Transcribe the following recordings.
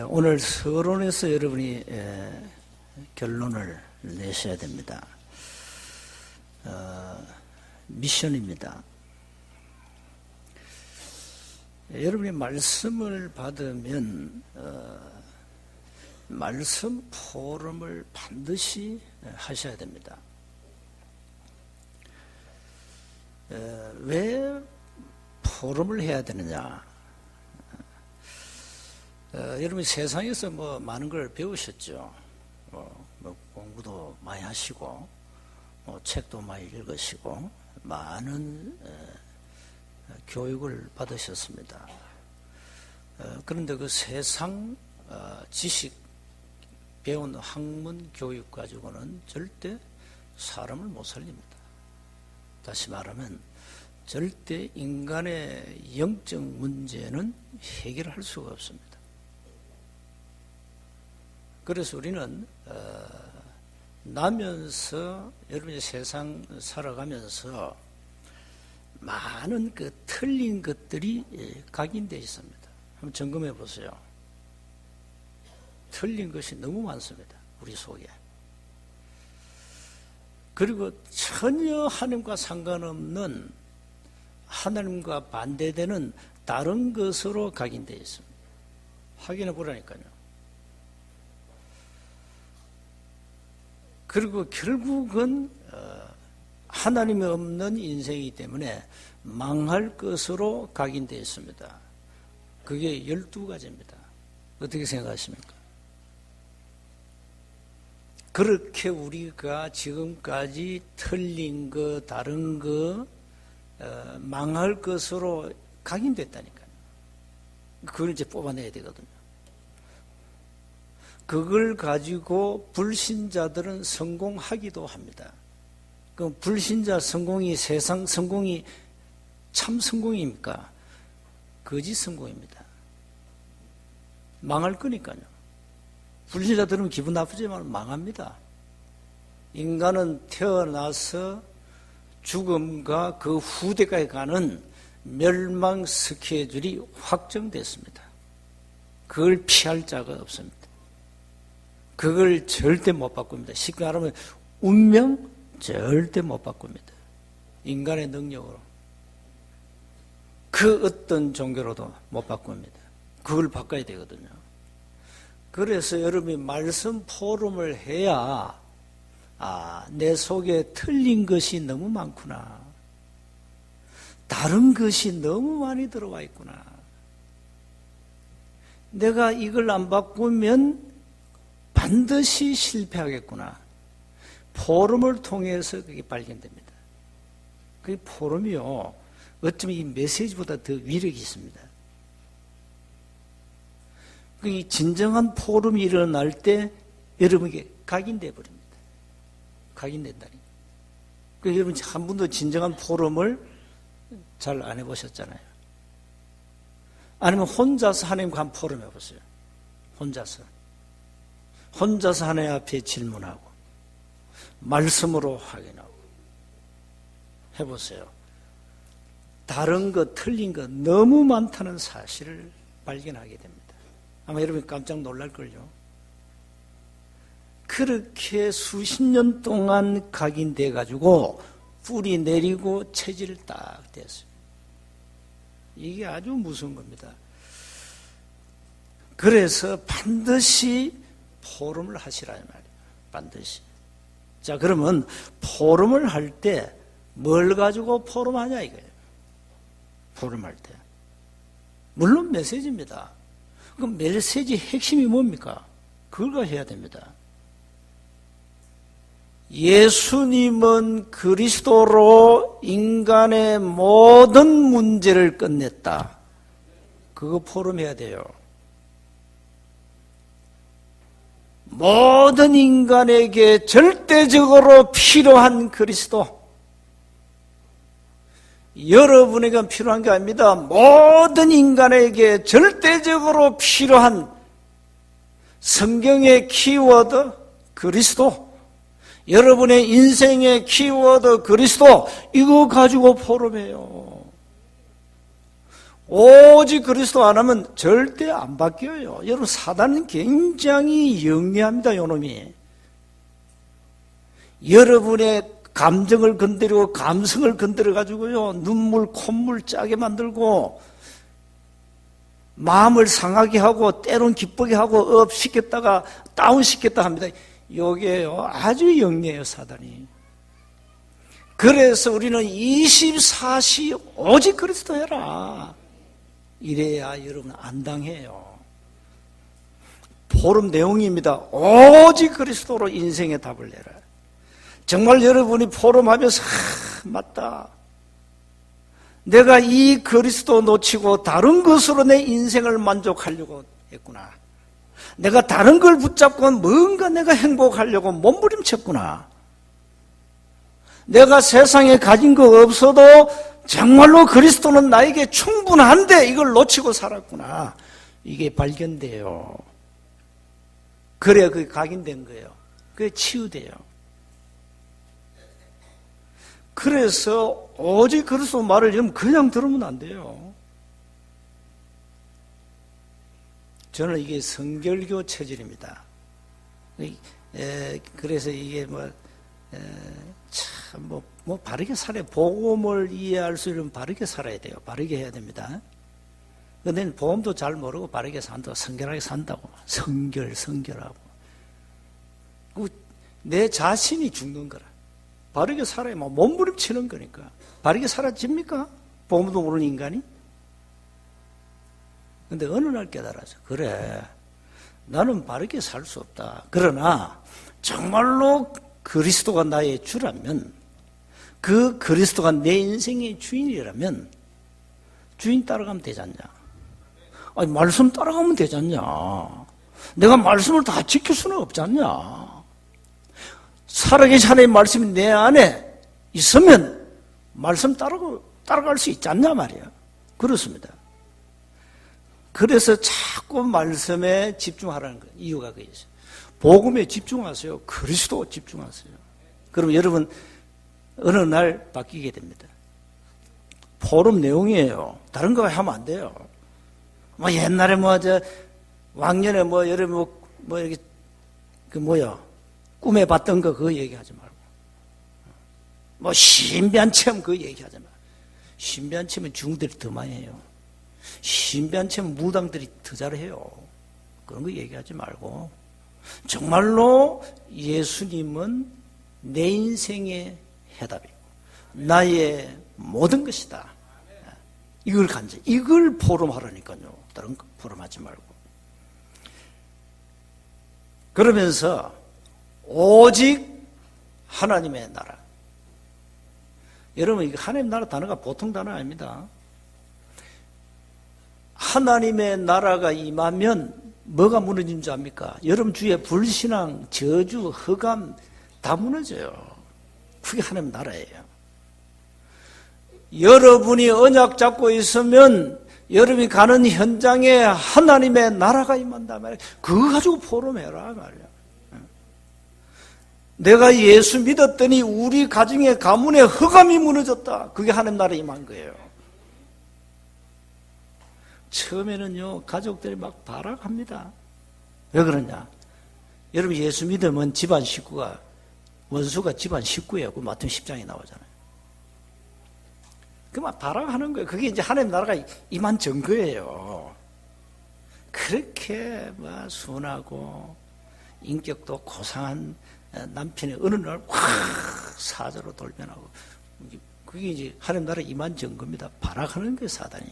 오늘 서론에서 여러분이 결론을 내셔야 됩니다. 미션입니다. 여러분이 말씀을 받으면 말씀 포럼을 반드시 하셔야 됩니다. 왜 포럼을 해야 되느냐? 여러분 세상에서 많은 걸 배우셨죠. 공부도 많이 하시고 책도 많이 읽으시고 많은 교육을 받으셨습니다. 그런데 그 세상 지식 배운 학문 교육 가지고는 절대 사람을 못 살립니다. 다시 말하면 절대 인간의 영적 문제는 해결할 수가 없습니다. 그래서 우리는 나면서 여러분이 세상 살아가면서 많은 그 틀린 것들이 각인되어 있습니다. 한번 점검해 보세요. 틀린 것이 너무 많습니다. 우리 속에. 그리고 전혀 하나님과 상관없는, 하나님과 반대되는 다른 것으로 각인되어 있습니다. 확인해 보라니까요. 그리고 결국은 하나님이 없는 인생이기 때문에 망할 것으로 각인되어 있습니다. 그게 12가지입니다. 어떻게 생각하십니까? 그렇게 우리가 지금까지 틀린 거, 다른 거, 망할 것으로 각인됐다니까요. 그걸 이제 뽑아내야 되거든요. 그걸 가지고 불신자들은 성공하기도 합니다. 그럼 불신자 성공이 세상 성공이 참 성공입니까? 거짓 성공입니다. 망할 거니까요. 불신자들은 기분 나쁘지만 망합니다. 인간은 태어나서 죽음과 그 후대까지 가는 멸망 스케줄이 확정됐습니다. 그걸 피할 자가 없습니다. 그걸 절대 못 바꿉니다. 쉽게 말하면 운명 절대 못 바꿉니다. 인간의 능력으로. 그 어떤 종교로도 못 바꿉니다. 그걸 바꿔야 되거든요. 그래서 여러분이 말씀 포럼을 해야 내 속에 틀린 것이 너무 많구나. 다른 것이 너무 많이 들어와 있구나. 내가 이걸 안 바꾸면 반드시 실패하겠구나. 포럼을 통해서 그게 발견됩니다. 그 포럼이요, 어쩌면 이 메시지보다 더 위력이 있습니다. 그 진정한 포럼이 일어날 때 여러분에게 각인돼 버립니다. 각인된다니. 그 여러분 한 번도 진정한 포럼을 잘 안 해보셨잖아요. 아니면 혼자서 하나님과 한 포럼 해보세요. 혼자서 하나님 앞에 질문하고 말씀으로 확인하고 해보세요. 다른 것, 틀린 것 너무 많다는 사실을 발견하게 됩니다. 아마 여러분이 깜짝 놀랄걸요. 그렇게 수십 년 동안 각인돼 가지고 뿌리 내리고 체질 딱 됐어요. 이게 아주 무서운 겁니다. 그래서 반드시 포럼을 하시라 이 말이에요. 반드시. 자, 그러면 포럼을 할 때 뭘 가지고 포럼하냐 이거예요. 포럼할 때. 물론 메시지입니다. 그럼 메시지 핵심이 뭡니까? 그걸 해야 됩니다. 예수님은 그리스도로 인간의 모든 문제를 끝냈다. 그거 포럼해야 돼요. 모든 인간에게 절대적으로 필요한 그리스도. 여러분에게 필요한 게 아닙니다. 모든 인간에게 절대적으로 필요한 성경의 키워드 그리스도, 여러분의 인생의 키워드 그리스도, 이거 가지고 포럼해요. 오직 그리스도 안 하면 절대 안 바뀌어요. 여러분, 사단은 굉장히 영리합니다, 요놈이. 여러분의 감정을 건드리고 감성을 건드려가지고요, 눈물, 콧물 짜게 만들고, 마음을 상하게 하고, 때론 기쁘게 하고, 업 시켰다가 다운 시켰다 합니다. 요게요, 아주 영리해요, 사단이. 그래서 우리는 24시 오직 그리스도 해라. 이래야 여러분 안 당해요. 포럼 내용입니다. 오직 그리스도로 인생의 답을 내라. 정말 여러분이 포럼하면서 맞다. 내가 이 그리스도 놓치고 다른 것으로 내 인생을 만족하려고 했구나. 내가 다른 걸 붙잡고 뭔가 내가 행복하려고 몸부림쳤구나. 내가 세상에 가진 거 없어도 정말로 그리스도는 나에게 충분한데 이걸 놓치고 살았구나. 이게 발견돼요. 그래야 그게 각인된 거예요. 그게 치유돼요. 그래서 오직 그리스도 말을 여러분 그냥 들으면 안 돼요. 저는 이게 성결교 체질입니다. 그래서 이게 바르게 살아야, 복음을 이해할 수 있는 바르게 살아야 돼요. 바르게 해야 됩니다. 근데 복음도 잘 모르고 바르게 산다고, 성결하게 산다고. 성결하고. 내 자신이 죽는 거라. 바르게 살아야 몸부림치는 거니까. 바르게 살아집니까? 복음도 모르는 인간이? 근데 어느 날 깨달아서, 그래, 나는 바르게 살 수 없다. 그러나 정말로 그리스도가 나의 주라면, 그 그리스도가 내 인생의 주인이라면 주인 따라가면 되지 않냐? 아니, 말씀 따라가면 되지 않냐? 내가 말씀을 다 지킬 수는 없지 않냐? 살아계신 하나님의 말씀이 내 안에 있으면 말씀 따라갈 수 있지 않냐 말이야. 그렇습니다. 그래서 자꾸 말씀에 집중하라는 거예요. 이유가 그게 있어요. 복음에 집중하세요. 그리스도 집중하세요. 그럼 여러분 어느 날 바뀌게 됩니다. 포럼 내용이에요. 다른 거 하면 안 돼요. 옛날에 왕년에 여러분 이렇게 꿈에 봤던 거 그거 얘기하지 말고, 신비한 체험 그거 얘기하지 말고. 신비한 체험은 중들이 더 많이 해요. 신비한 체험 무당들이 더 잘해요. 그런 거 얘기하지 말고, 정말로 예수님은 내 인생의 해답이고 나의 모든 것이다. 이걸 포럼하라니까요. 다른 거 포럼하지 말고. 그러면서 오직 하나님의 나라. 여러분, 이거 하나님 나라 단어가 보통 단어 아닙니다. 하나님의 나라가 임하면 뭐가 무너진 줄 압니까? 여러분 주위에 불신앙, 저주, 흑암 다 무너져요. 그게 하나님 나라예요. 여러분이 언약 잡고 있으면 여러분이 가는 현장에 하나님의 나라가 임한단 말이에요. 그거 가지고 포럼해라 말이야. 내가 예수 믿었더니 우리 가정의 가문에 흑암이 무너졌다. 그게 하나님 나라에 임한 거예요. 처음에는요, 가족들이 막 발악합니다. 왜 그러냐? 여러분, 예수 믿으면 집안 식구가, 원수가 집안 식구예요. 그 마태복음 10장에 나오잖아요. 그 막 발악하는 거예요. 그게 이제 하나님 나라가 임한 증거예요. 그렇게 막 순하고 인격도 고상한 남편이 어느 날 확 사자로 돌변하고, 그게 이제 하나님 나라 임한 증거입니다. 발악하는 거예요, 사단이.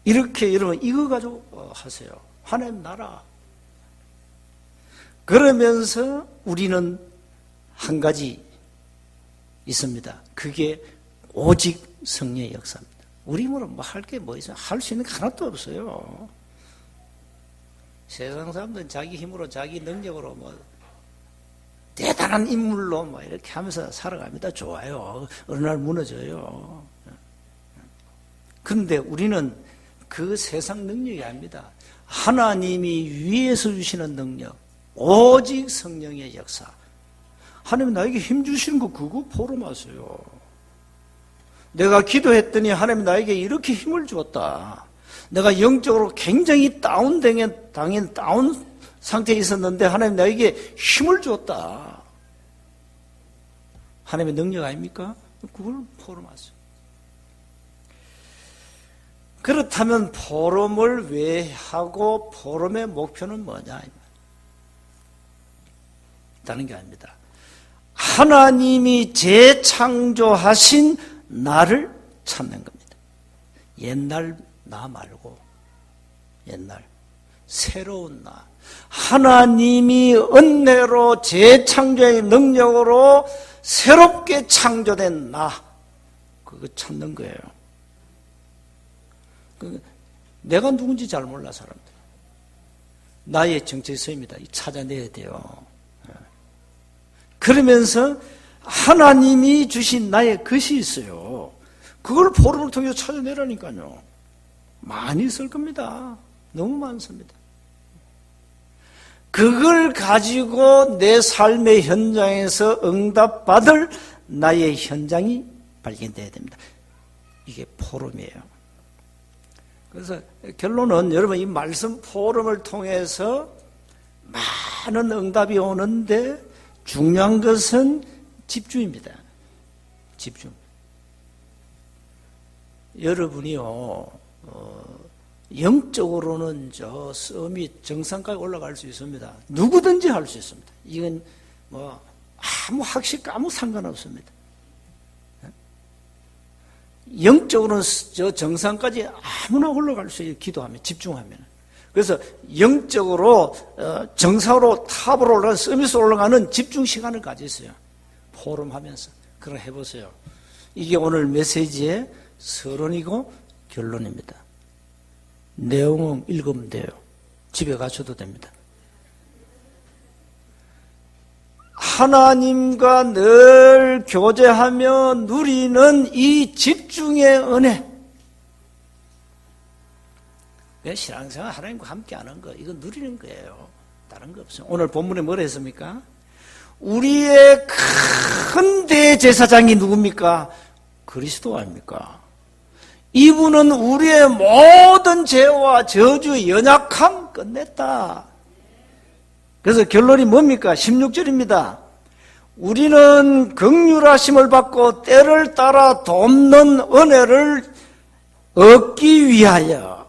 이렇게 여러분 이거 가지고 하세요. 하나님 나라. 그러면서 우리는 한 가지 있습니다. 그게 오직 성령의 역사입니다. 우리 힘으로 할 게 뭐 있어요? 할 수 있는 게 하나도 없어요. 세상 사람들은 자기 힘으로, 자기 능력으로 대단한 인물로 이렇게 하면서 살아갑니다. 좋아요. 어느 날 무너져요. 그런데 우리는 그 세상 능력이 아닙니다. 하나님이 위에서 주시는 능력, 오직 성령의 역사. 하나님 나에게 힘 주시는 거 그거 포럼하세요. 내가 기도했더니 하나님 나에게 이렇게 힘을 주었다. 내가 영적으로 굉장히 다운 상태에 있었는데 하나님 나에게 힘을 주었다. 하나님의 능력 아닙니까? 그걸 포럼하세요. 그렇다면 포럼을 왜 하고 포럼의 목표는 뭐냐? 다른 게 아닙니다. 하나님이 재창조하신 나를 찾는 겁니다. 옛날 나 말고 옛날 새로운 나. 하나님이 은혜로 재창조의 능력으로 새롭게 창조된 나. 그거 찾는 거예요. 내가 누군지 잘 몰라 사람들. 나의 정체성입니다. 찾아내야 돼요. 그러면서 하나님이 주신 나의 것이 있어요. 그걸 포럼을 통해서 찾아내라니까요. 많이 있을 겁니다. 너무 많습니다. 그걸 가지고 내 삶의 현장에서 응답받을 나의 현장이 발견돼야 됩니다. 이게 포럼이에요. 그래서 결론은 여러분 이 말씀 포럼을 통해서 많은 응답이 오는데 중요한 것은 집중입니다. 집중. 여러분이요, 영적으로는 저 서밋 정상까지 올라갈 수 있습니다. 누구든지 할 수 있습니다. 이건 뭐 아무 학식 아무 상관없습니다. 영적으로는 저 정상까지 아무나 올라갈 수 있어요. 기도하면, 집중하면. 그래서 영적으로 정상으로 탑으로 올라가는 서밋으로 올라가는 집중 시간을 가졌어요. 포럼하면서. 그럼 해보세요. 이게 오늘 메시지의 서론이고 결론입니다. 내용은 읽으면 돼요. 집에 가셔도 됩니다. 하나님과 늘 교제하며 누리는 이 집중의 은혜. 신앙생활 하나님과 함께 하는 거, 이거 누리는 거예요. 다른 거 없어요. 오늘 본문에 뭐라 했습니까? 우리의 큰 대제사장이 누굽니까? 그리스도 아닙니까? 이분은 우리의 모든 죄와 저주, 연약함 끝냈다. 그래서 결론이 뭡니까? 16절입니다. 우리는 긍휼하심을 받고 때를 따라 돕는 은혜를 얻기 위하여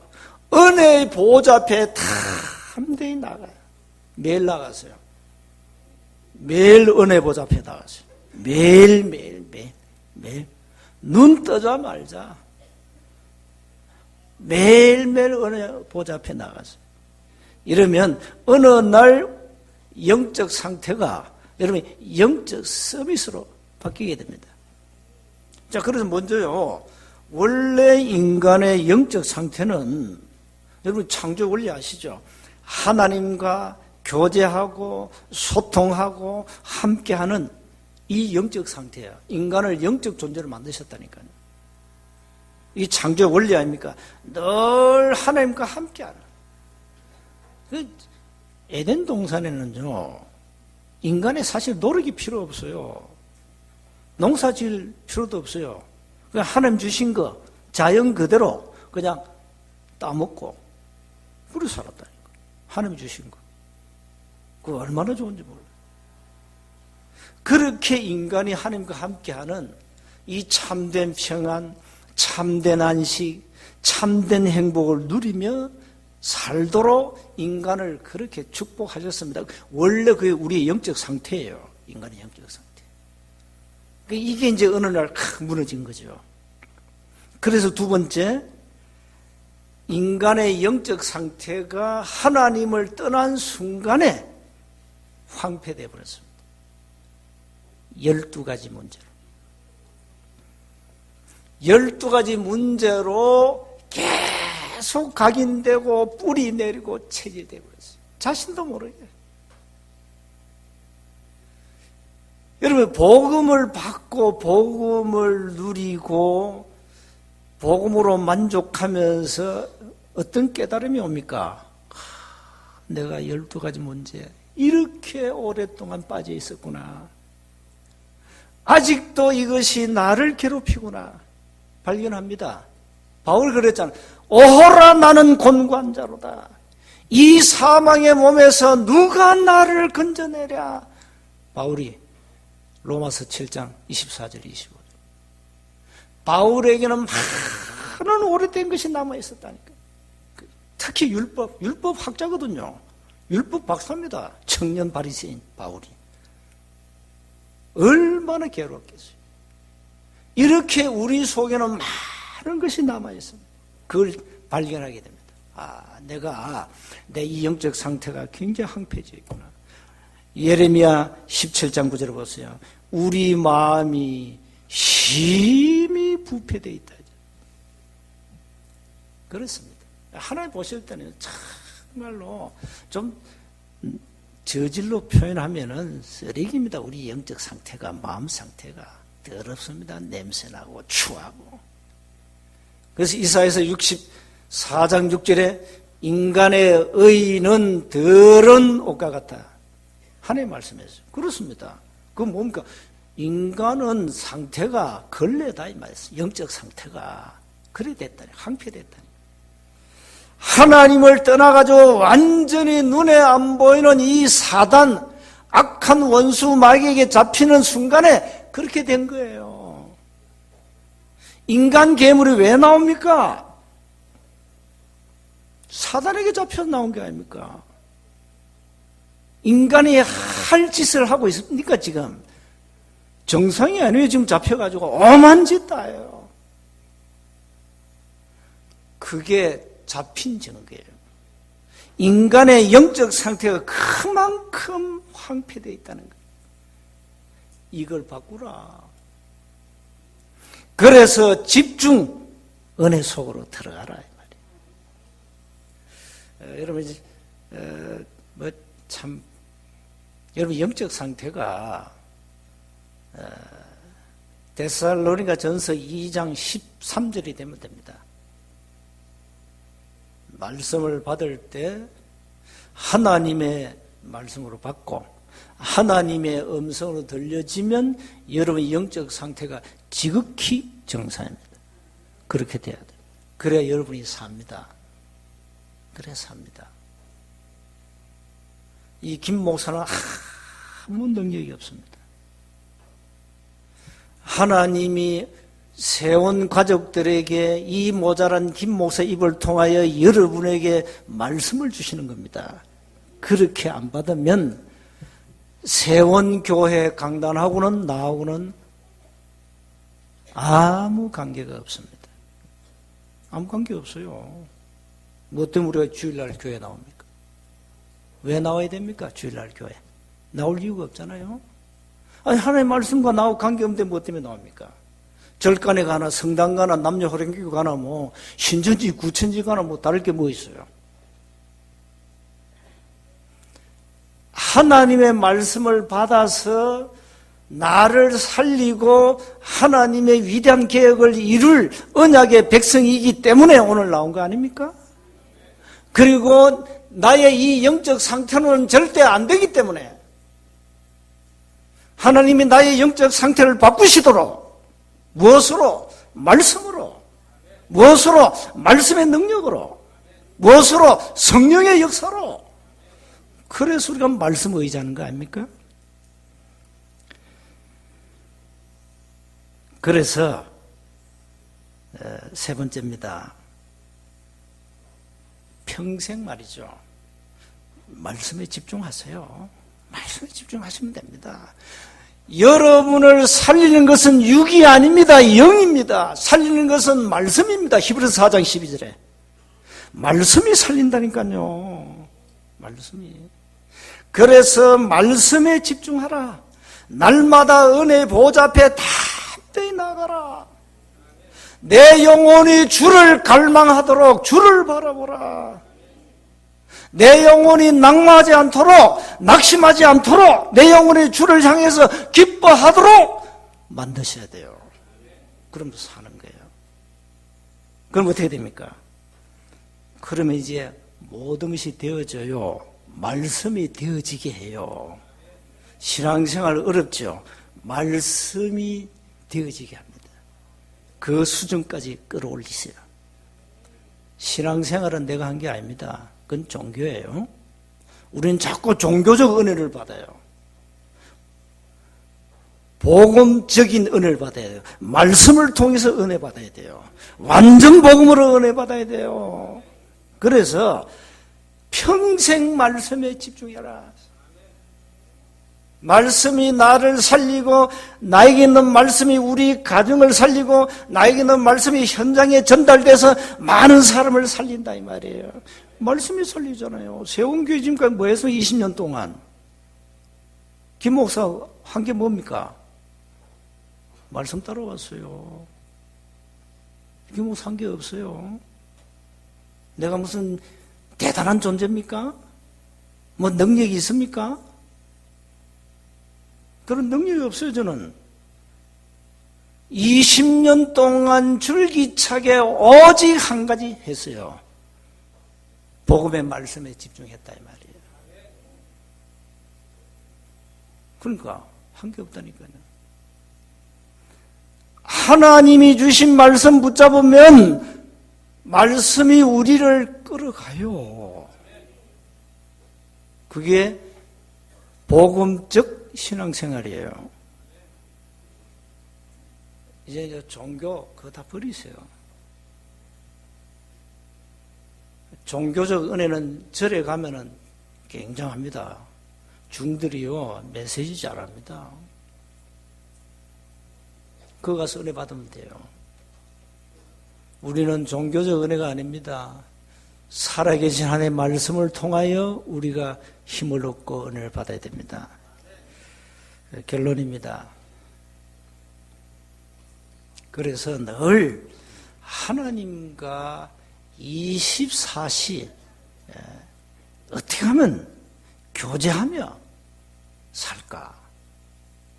은혜의 보좌 앞에 담대히 나가요. 매일 나가세요. 매일 은혜 보좌 앞에 나가세요. 매일. 눈 뜨자 말자. 매일매일 은혜 보좌 앞에 나가세요. 이러면 어느 날 영적 상태가 여러분 영적 서비스로 바뀌게 됩니다. 자, 그래서 먼저요, 원래 인간의 영적 상태는 여러분 창조 원리 아시죠? 하나님과 교제하고 소통하고 함께하는 이 영적 상태예요. 인간을 영적 존재로 만드셨다니까요. 이 창조 원리 아닙니까? 늘 하나님과 함께하는. 에덴 동산에는요, 인간의 사실 노력이 필요 없어요. 농사 지을 필요도 없어요. 그냥 하나님 주신 거, 자연 그대로 그냥 따먹고, 그래 살았다니까. 하나님 주신 거. 그거 얼마나 좋은지 몰라요. 그렇게 인간이 하나님과 함께하는 이 참된 평안, 참된 안식, 참된 행복을 누리며 살도록 인간을 그렇게 축복하셨습니다. 원래 그게 우리의 영적 상태예요. 인간의 영적 상태. 이게 이제 어느 날 무너진 거죠. 그래서 두 번째, 인간의 영적 상태가 하나님을 떠난 순간에 황폐되어 버렸습니다. 12가지 문제로. 12가지 문제로 계속 각인되고 뿌리 내리고 체질되어 버렸어요. 자신도 모르게. 여러분, 복음을 받고 복음을 누리고 복음으로 만족하면서 어떤 깨달음이 옵니까? 내가 12가지 문제 이렇게 오랫동안 빠져 있었구나. 아직도 이것이 나를 괴롭히구나. 발견합니다. 바울이 그랬잖아요. 오호라 나는 곤고한자로다. 이 사망의 몸에서 누가 나를 건져내랴. 바울이 로마서 7장 24절 25절. 바울에게는 많은 오래된 것이 남아있었다니까. 특히 율법 학자거든요. 율법 박사입니다. 청년 바리새인 바울이. 얼마나 괴로웠겠어요. 이렇게 우리 속에는 많은 것이 남아있습니다. 그걸 발견하게 됩니다. 내가 내 이 영적 상태가 굉장히 황폐해져 있구나. 예레미야 17장 9절을 보세요. 우리 마음이 심히 부패되어 있다. 그렇습니다. 하나님 보실 때는 정말로 좀 저질로 표현하면은 쓰레기입니다. 우리 영적 상태가, 마음 상태가 더럽습니다. 냄새나고 추하고. 그래서 이사야서 64장 6절에 인간의 의는 더러운 옷과 같다. 하나님 말씀했어요. 그렇습니다. 그건 뭡니까? 인간은 상태가 걸레다 이 말이었어요. 영적 상태가 그래 됐다니, 황폐됐다니. 하나님을 떠나가지고 완전히 눈에 안 보이는 이 사단, 악한 원수 마귀에게 잡히는 순간에 그렇게 된 거예요. 인간 괴물이 왜 나옵니까? 사단에게 잡혀서 나온 게 아닙니까? 인간이 할 짓을 하고 있습니까, 지금? 정상이 아니에요. 지금 잡혀가지고 엄한 짓 다 해요. 그게 잡힌 증거예요. 인간의 영적 상태가 그만큼 황폐되어 있다는 거예요. 이걸 바꾸라. 그래서 집중, 은혜 속으로 들어가라 이 말이에요. 여러분 이제 여러분 영적 상태가 데살로니가 전서 2장 13절이 되면 됩니다. 말씀을 받을 때 하나님의 말씀으로 받고 하나님의 음성으로 들려지면 여러분의 영적 상태가 지극히 정상입니다. 그렇게 돼야 돼요. 그래야 여러분이 삽니다. 그래 삽니다. 이 김 목사는 아무 능력이 없습니다. 하나님이 세운 가족들에게 이 모자란 김 목사 입을 통하여 여러분에게 말씀을 주시는 겁니다. 그렇게 안 받으면 세운 교회 강단하고는 나하고는 아무 관계가 없습니다. 아무 관계 없어요. 뭐 때문에 우리가 주일날 교회 나옵니까? 왜 나와야 됩니까? 주일날 교회. 나올 이유가 없잖아요. 아니, 하나님의 말씀과 나하고 관계없는데 뭐 때문에 나옵니까? 절간에 가나 성당 가나 남녀 호랭기교 가나 뭐 신천지 구천지 가나 뭐 다를 게 뭐 있어요. 하나님의 말씀을 받아서 나를 살리고 하나님의 위대한 계획을 이룰 언약의 백성이기 때문에 오늘 나온 거 아닙니까? 그리고 나의 이 영적 상태는 절대 안 되기 때문에 하나님이 나의 영적 상태를 바꾸시도록 무엇으로? 말씀으로. 무엇으로? 말씀의 능력으로. 무엇으로? 성령의 역사로. 그래서 우리가 말씀 의지하는 거 아닙니까? 그래서 세 번째입니다. 평생 말이죠. 말씀에 집중하세요. 말씀에 집중하시면 됩니다. 여러분을 살리는 것은 육이 아닙니다. 영입니다. 살리는 것은 말씀입니다. 히브리서 4장 12절에. 말씀이 살린다니까요. 말씀이. 그래서 말씀에 집중하라. 날마다 은혜 보좌 앞에 담대히 나가라. 내 영혼이 주를 갈망하도록 주를 바라보라. 내 영혼이 낙마하지 않도록, 낙심하지 않도록 내 영혼이 주를 향해서 기뻐하도록 만드셔야 돼요. 그럼 사는 거예요. 그럼 어떻게 됩니까? 그러면 이제 모든 것이 되어져요. 말씀이 되어지게 해요. 신앙생활 어렵죠? 말씀이 되어지게 합니다. 그 수준까지 끌어올리세요. 신앙생활은 내가 한 게 아닙니다. 그건 종교예요. 우리는 자꾸 종교적 은혜를 받아요. 복음적인 은혜를 받아야 돼요. 말씀을 통해서 은혜 받아야 돼요. 완전 복음으로 은혜 받아야 돼요. 그래서 평생 말씀에 집중해라. 말씀이 나를 살리고, 나에게 있는 말씀이 우리 가정을 살리고, 나에게 있는 말씀이 현장에 전달돼서 많은 사람을 살린다 이 말이에요. 말씀이 살리잖아요. 세운교회 지금까지 뭐 해서 20년 동안 김 목사 한 게 뭡니까? 말씀 따라왔어요. 김 목사 한 게 없어요. 내가 무슨 대단한 존재입니까? 뭐 능력이 있습니까? 그런 능력이 없어요. 저는 20년 동안 줄기차게 오직 한 가지 했어요. 복음의 말씀에 집중했다 이 말이에요. 그러니까 한 게 없다니까요. 하나님이 주신 말씀 붙잡으면 말씀이 우리를 끌어가요. 그게 복음적 신앙생활이에요. 이제 종교 그거 다 버리세요. 종교적 은혜는 절에 가면은 굉장합니다. 중들이요 메시지 잘합니다. 그거 가서 은혜 받으면 돼요. 우리는 종교적 은혜가 아닙니다. 살아계신 하나님의 말씀을 통하여 우리가 힘을 얻고 은혜를 받아야 됩니다. 결론입니다. 그래서 늘 하나님과 24시 어떻게 하면 교제하며 살까?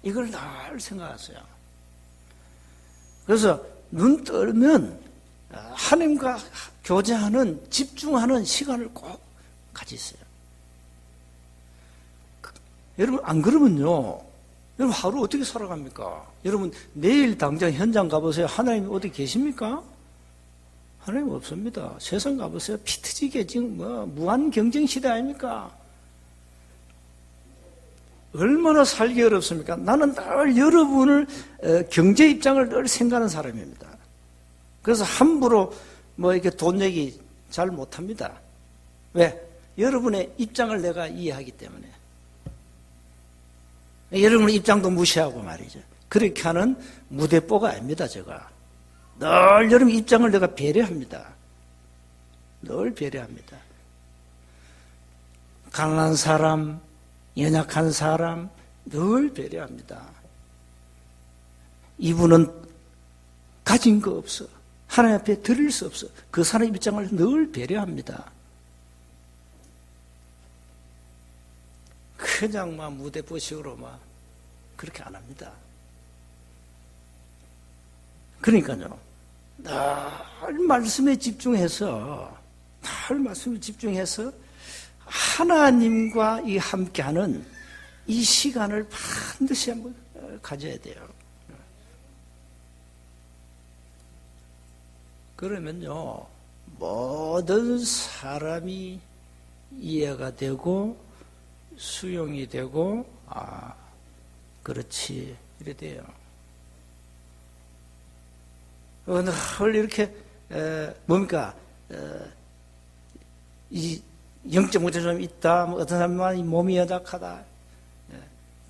이걸 늘 생각하세요. 그래서 눈 뜨면 하나님과 교제하는, 집중하는 시간을 꼭 가지세요. 여러분, 안 그러면요, 여러분 하루 어떻게 살아갑니까? 여러분 내일 당장 현장 가보세요. 하나님 어디 계십니까? 하나님 없습니다. 세상 가보세요. 피 터지게 지금 무한 경쟁 시대 아닙니까? 얼마나 살기 어렵습니까? 나는 늘 여러분을 경제 입장을 늘 생각하는 사람입니다. 그래서 함부로 이렇게 돈 얘기 잘 못합니다. 왜? 여러분의 입장을 내가 이해하기 때문에. 여러분의 입장도 무시하고 말이죠. 그렇게 하는 무대뽀가 아닙니다, 제가. 늘 여러분 입장을 내가 배려합니다. 늘 배려합니다. 가난한 사람, 연약한 사람 늘 배려합니다. 이분은 가진 거 없어. 하나님 앞에 드릴 수 없어. 그 사람의 입장을 늘 배려합니다. 그냥 무대뽀식으로 그렇게 안 합니다. 그러니까요, 늘 말씀에 집중해서 하나님과 이 함께하는 이 시간을 반드시 한번 가져야 돼요. 그러면요, 모든 사람이 이해가 되고 수용이 되고, 그렇지, 이래 돼요. 늘 이렇게 뭡니까? 이 영적 문제가 좀 있다. 어떤 사람은 몸이 연약하다.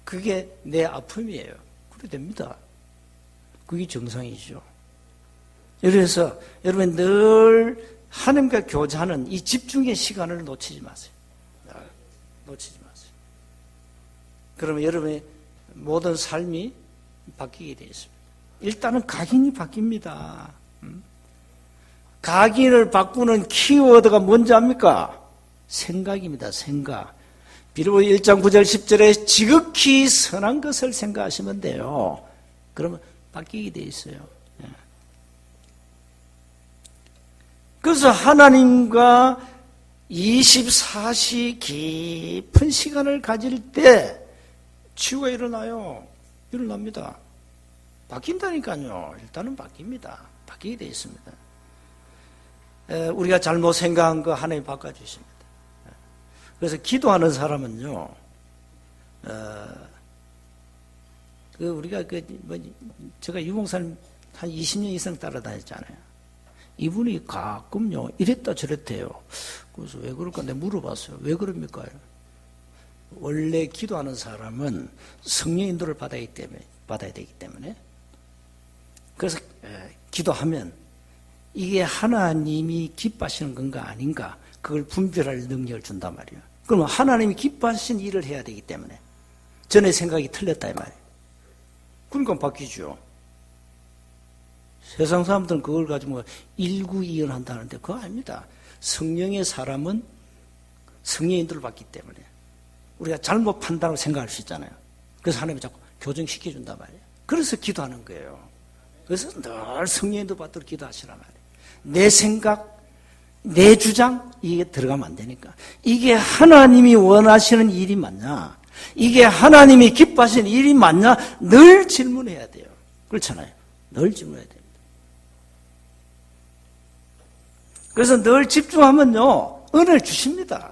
그게 내 아픔이에요. 그래 됩니다. 그게 정상이죠. 그래서 여러분 늘 하나님과 교제하는 이 집중의 시간을 놓치지 마세요. 놓치지 마세요. 그러면 여러분의 모든 삶이 바뀌게 되어 있습니다. 일단은 각인이 바뀝니다. 각인을 바꾸는 키워드가 뭔지 압니까? 생각입니다. 생각. 빌립보 1장 9절 10절에 지극히 선한 것을 생각하시면 돼요. 그러면 바뀌게 돼 있어요. 그래서 하나님과 24시 깊은 시간을 가질 때 치유가 일어나요. 일어납니다. 바뀐다니까요. 일단은 바뀝니다. 바뀌게 되어 있습니다. 우리가 잘못 생각한 거 하나님 바꿔주십니다. 그래서 기도하는 사람은요, 우리가 제가 유목사님 한 20년 이상 따라다녔잖아요. 이분이 가끔요, 이랬다 저랬대요. 그래서 왜 그럴까? 내가 물어봤어요. 왜 그럽니까? 원래 기도하는 사람은 성령 인도를 받아야 되기 때문에. 그래서 기도하면 이게 하나님이 기뻐하시는 건가 아닌가, 그걸 분별할 능력을 준단 말이에요. 그러면 하나님이 기뻐하신 일을 해야 되기 때문에 전에 생각이 틀렸다 이 말이에요. 그러니까 바뀌죠. 세상 사람들은 그걸 가지고 일구이연한다는데 그거 아닙니다. 성령의 사람은 성령의 인도를 받기 때문에 우리가 잘못 판단하고 생각할 수 있잖아요. 그래서 하나님이 자꾸 교정시켜준단 말이에요. 그래서 기도하는 거예요. 그래서 늘 성령의 인도 받도록 기도하시란 말이에요. 내 생각, 내 주장, 이게 들어가면 안 되니까. 이게 하나님이 원하시는 일이 맞냐? 이게 하나님이 기뻐하시는 일이 맞냐? 늘 질문해야 돼요. 그렇잖아요. 늘 질문해야 됩니다. 그래서 늘 집중하면요, 은혜를 주십니다.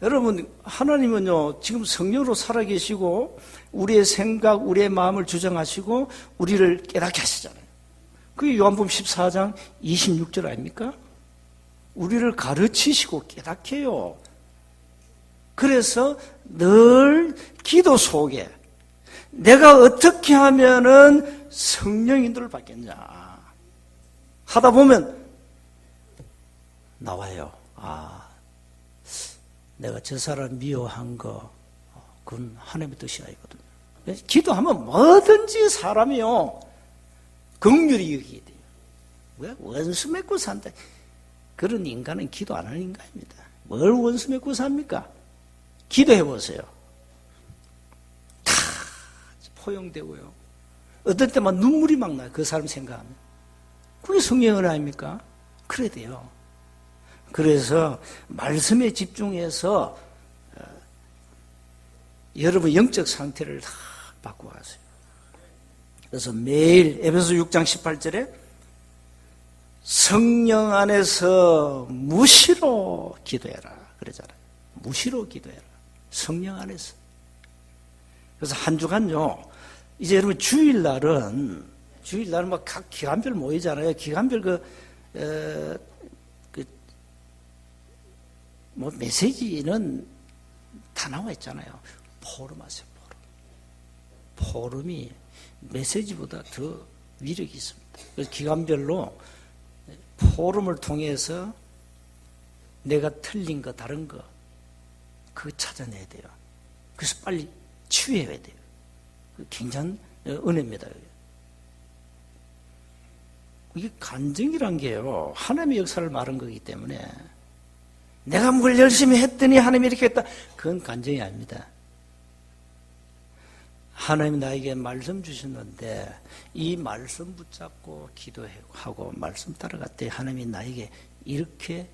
여러분, 하나님은요, 지금 성령으로 살아계시고, 우리의 생각, 우리의 마음을 주장하시고, 우리를 깨닫게 하시잖아요. 그게 요한복음 14장 26절 아닙니까? 우리를 가르치시고 깨닫게 해요. 그래서 늘 기도 속에 내가 어떻게 하면은 성령 인도를 받겠냐 하다 보면 나와요. 내가 저 사람 미워한 거, 그건 하나님의 뜻이 아니거든요. 기도하면 뭐든지 사람이요, 긍휼히 여기게 돼요. 왜? 원수 맺고 산다. 그런 인간은 기도 안 하는 인간입니다. 뭘 원수 맺고 삽니까? 기도해 보세요. 다 포용되고요. 어떨 때만 눈물이 막 나요. 그 사람 생각하면. 그게 성령의 은혜 아닙니까? 그래야 돼요. 그래서 말씀에 집중해서 여러분 영적 상태를 다 바꿔가세요. 그래서 매일 에베소 6장 18절에 성령 안에서 무시로 기도해라 그러잖아요. 무시로 기도해라. 성령 안에서. 그래서 한 주간요, 이제 여러분 주일날은 막 각 기간별 모이잖아요. 기간별 메시지는 다 나와 있잖아요. 포럼 하세요, 포럼. 포럼이 메시지보다 더 위력이 있습니다. 그래서 기간별로 포럼을 통해서 내가 틀린 거, 다른 거, 그거 찾아내야 돼요. 그래서 빨리 치유해야 돼요. 굉장한 은혜입니다. 이게 간증이란 게요, 하나님의 역사를 말한 거기 때문에 내가 뭘 열심히 했더니 하나님이 이렇게 했다, 그건 간증이 아닙니다. 하나님이 나에게 말씀 주셨는데 이 말씀 붙잡고 기도하고 말씀 따라갔더니 하나님이 나에게 이렇게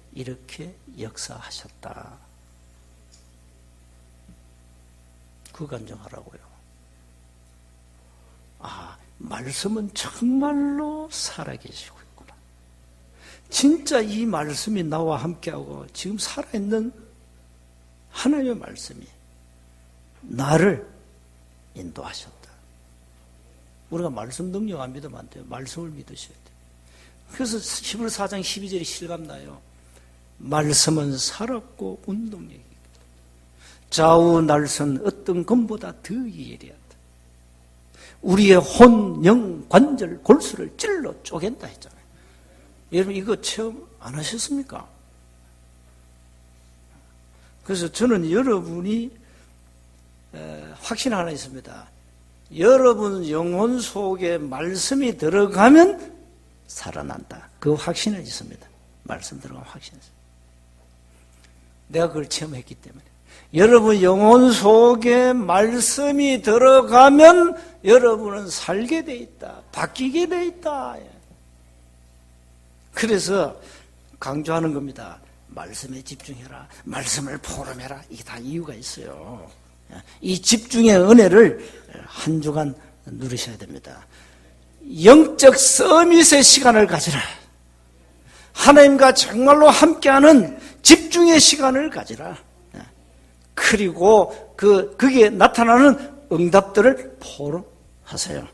역사하셨다. 그 간증하라고요. 말씀은 정말로 살아계시고 있구나. 진짜 이 말씀이 나와 함께하고 지금 살아있는 하나님의 말씀이 나를 인도하셨다. 우리가 말씀 능력 안 믿으면 안 돼요. 말씀을 믿으셔야 돼요. 그래서 히브리서 4장 12절이 실감나요. 말씀은 살았고 운동력이다. 좌우 날선 어떤 검보다 더 예리하다. 우리의 혼, 영, 관절, 골수를 찔러 쪼갠다 했잖아요. 여러분 이거 체험 안 하셨습니까? 그래서 저는 여러분이 확신 하나 있습니다. 여러분 영혼 속에 말씀이 들어가면 살아난다. 그 확신은 있습니다. 말씀 들어가면 확신이 있습니다. 내가 그걸 체험했기 때문에. 여러분 영혼 속에 말씀이 들어가면 여러분은 살게 돼 있다. 바뀌게 돼 있다. 그래서 강조하는 겁니다. 말씀에 집중해라. 말씀을 포럼해라. 이게 다 이유가 있어요. 이 집중의 은혜를 한 주간 누리셔야 됩니다. 영적 서밋의 시간을 가지라. 하나님과 정말로 함께하는 집중의 시간을 가지라. 그리고 그게 나타나는 응답들을 포럼하세요.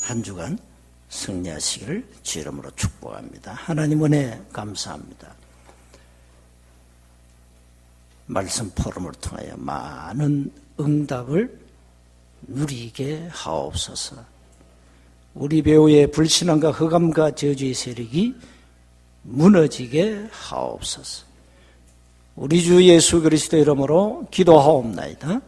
한 주간 승리하시기를 주 이름으로 축복합니다. 하나님 은혜 감사합니다. 말씀 포럼을 통하여 많은 응답을 누리게 하옵소서. 우리 배우의 불신앙과 흑암과 저주의 세력이 무너지게 하옵소서. 우리 주 예수 그리스도 이름으로 기도하옵나이다.